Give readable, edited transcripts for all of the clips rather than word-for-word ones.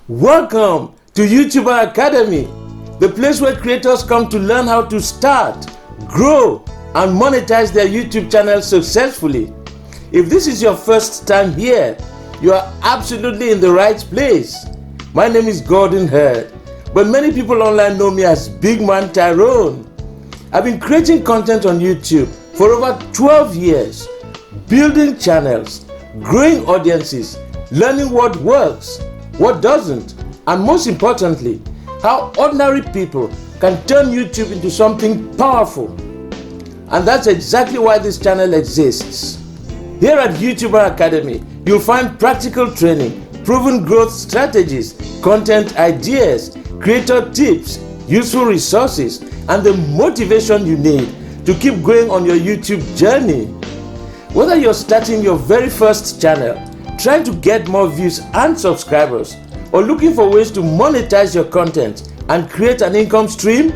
Welcome to YouTuber Academy, the place where creators come to learn how to start, grow, and monetize their YouTube channel successfully. If this is your first time here, you are absolutely in the right place. My name is Gordon Hurd, but many people online know me as Big Man Tyrone. I've been creating content on YouTube for over 12 years, building channels, growing audiences, learning what works, what doesn't, and most importantly, how ordinary people can turn YouTube into something powerful. And that's exactly why this channel exists. Here at YouTuber Academy, you'll find practical training, proven growth strategies, content ideas, creator tips, useful resources, and the motivation you need to keep going on your YouTube journey. Whether you're starting your very first channel, trying to get more views and subscribers, or looking for ways to monetize your content and create an income stream,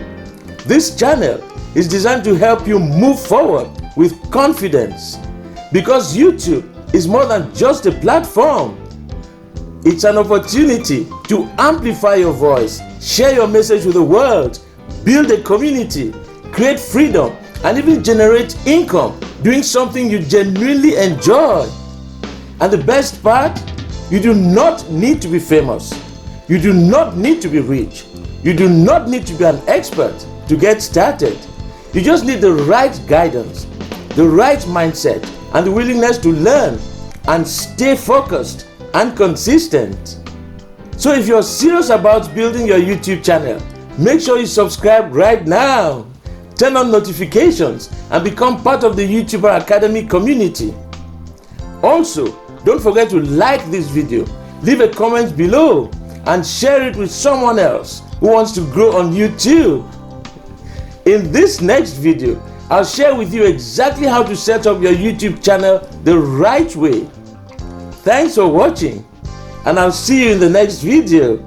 this channel is designed to help you move forward with confidence. Because YouTube is more than just a platform. It's an opportunity to amplify your voice, share your message with the world, build a community, create freedom, and even generate income doing something you genuinely enjoy. And the best part, you do not need to be famous. You do not need to be rich. You do not need to be an expert to get started. You just need the right guidance, the right mindset, and the willingness to learn and stay focused and consistent. So if you're serious about building your YouTube channel, make sure you subscribe right now. Turn on notifications and become part of the YouTuber Academy community. Also, don't forget to like this video, leave a comment below, and share it with someone else who wants to grow on YouTube. In this next video, I'll share with you exactly how to set up your YouTube channel the right way. Thanks for watching, and I'll see you in the next video.